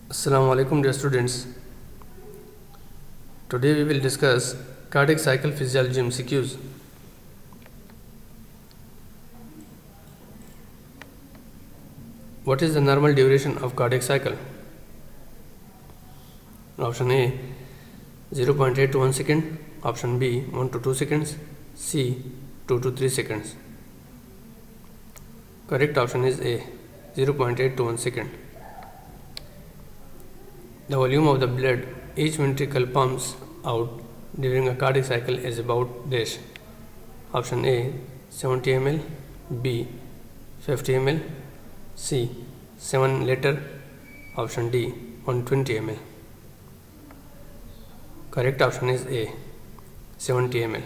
Assalamu alaikum dear students. Today we will discuss cardiac cycle physiology MCQs. What is the normal duration of cardiac cycle? Option A 0.8 to 1 second, option B 1 to 2 seconds, C 2 to 3 seconds. Correct option is A 0.8 to 1 second. The volume of the blood each ventricle pumps out during a cardiac cycle is about dash. Option A 70 ml, B 50 ml, C 7 liter, option D 120 ml. Correct option is A 70 ml.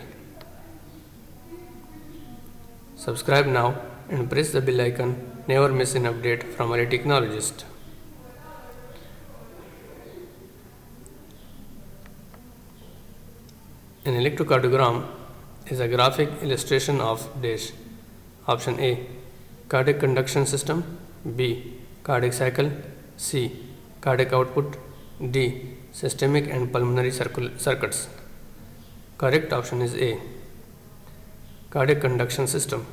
Subscribe now and press the bell icon. Never miss an update from our technologist. An electrocardiogram is a graphic illustration of dash. Option A cardiac conduction system, B cardiac cycle, C cardiac output, D systemic and pulmonary circuits. Correct option is A cardiac conduction system.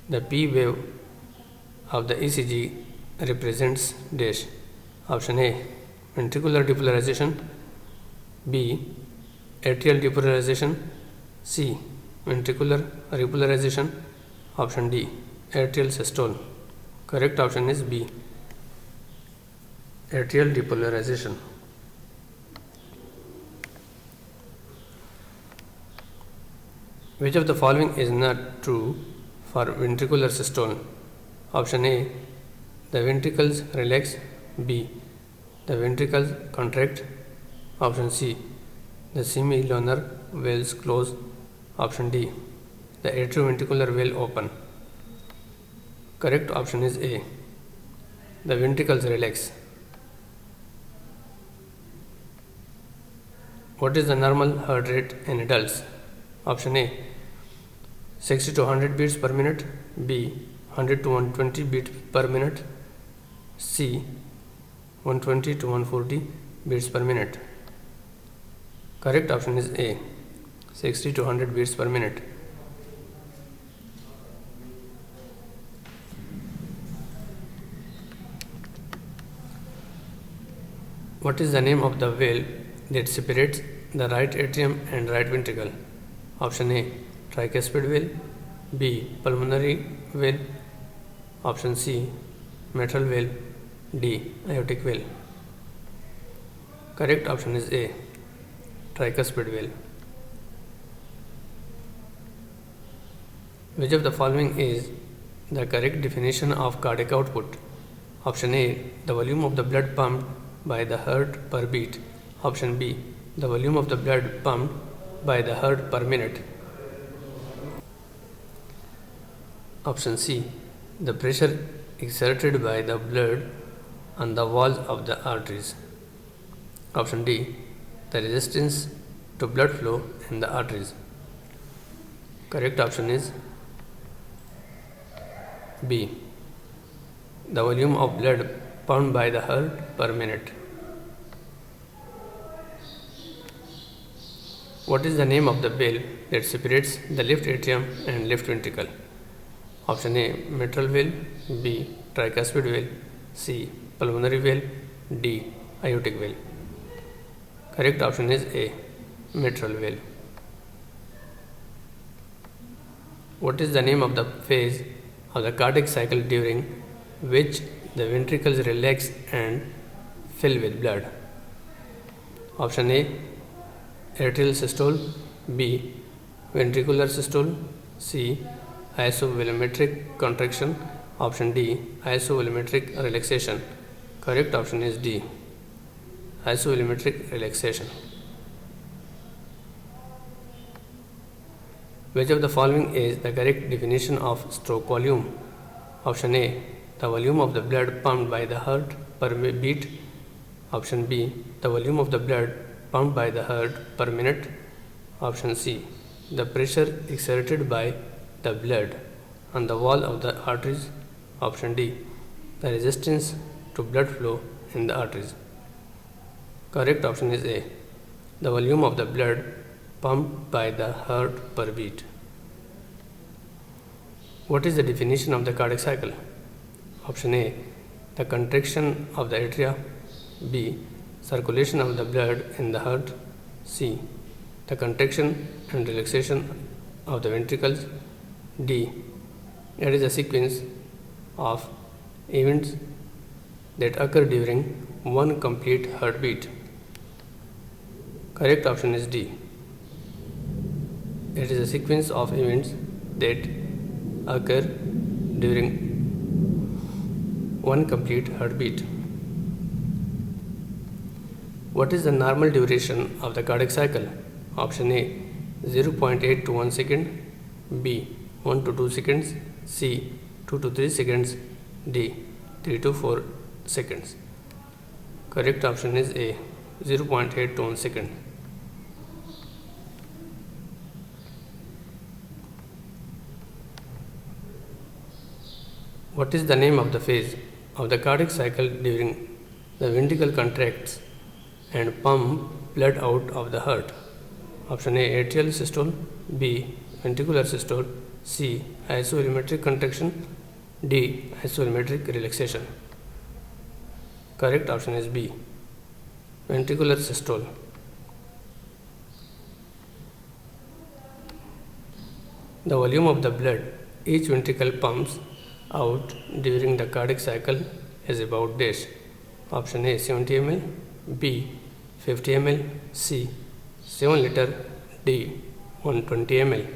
The P wave of the ECG represents dash. Option A ventricular depolarization, B atrial depolarization, C ventricular repolarization, option D atrial systole. Correct option is B atrial depolarization. Which of the following is not true for ventricular systole? Option A the ventricles relax, B the ventricles contract, option C the semi-lunar valves close, option D the atrioventricular valve open. Correct option is A the ventricles relax. What is the normal heart rate in adults? Option A 60 to 100 beats per minute, B 100 to 120 beats per minute, C 120 to 140 beats per minute. Correct option is A 60 to 100 beats per minute. What is the name of the valve that separates the right atrium and right ventricle? Option A tricuspid valve, B pulmonary valve, option C mitral valve, D aortic valve. Correct option is A tricuspid valve. Which of the following is the correct definition of cardiac output? Option A the volume of the blood pumped by the heart per beat, option B the volume of the blood pumped by the heart per minute, option C the pressure exerted by the blood on the walls of the arteries, option D the resistance to blood flow in the arteries. Correct option is B the volume of blood pumped by the heart per minute. What is the name of the valve that separates the left atrium and left ventricle? Option A mitral valve, B tricuspid valve, C pulmonary valve, D aortic valve. Correct option is A mitral valve. What is the name of the phase of the cardiac cycle during which the ventricles relax and fill with blood? Option A atrial systole, B ventricular systole, C isovolumetric contraction, option D isovolumetric relaxation. Correct option is D isovolumetric relaxation. Which of the following is the correct definition of stroke volume? Option A the volume of the blood pumped by the heart per beat, option B the volume of the blood pumped by the heart per minute, option C the pressure exerted by the blood on the wall of the arteries, option D the resistance to blood flow in the arteries. Correct option is A. The volume of the blood pumped by the heart per beat. What is the definition of the cardiac cycle? Option A. The contraction of the atria. B. Circulation of the blood in the heart. C. The contraction and relaxation of the ventricles. D. It is a sequence of events that occur during one complete heartbeat. Correct option is D. It is a sequence of events that occur during one complete heartbeat. What is the normal duration of the cardiac cycle? Option A. 0.8 to 1 second. B. 1 to 2 seconds. C. 2 to 3 seconds. D. 3 to 4 seconds. Correct option is A. 0.8 to 1 second. What is the name of the phase of the cardiac cycle during the ventricle contracts and pump blood out of the heart? Option A. Atrial systole. B. Ventricular systole. C. Isovolumetric contraction. D. Isovolumetric relaxation. Correct option is B. Ventricular systole. The volume of the blood each ventricle pumps out during the cardiac cycle is about dash. Option A. 70 ml. B. 50 ml. C. 7 liter. D. 120 ml.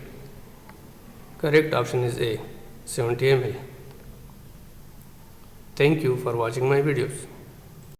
Correct option is A. 70 ml. Thank you for watching my videos.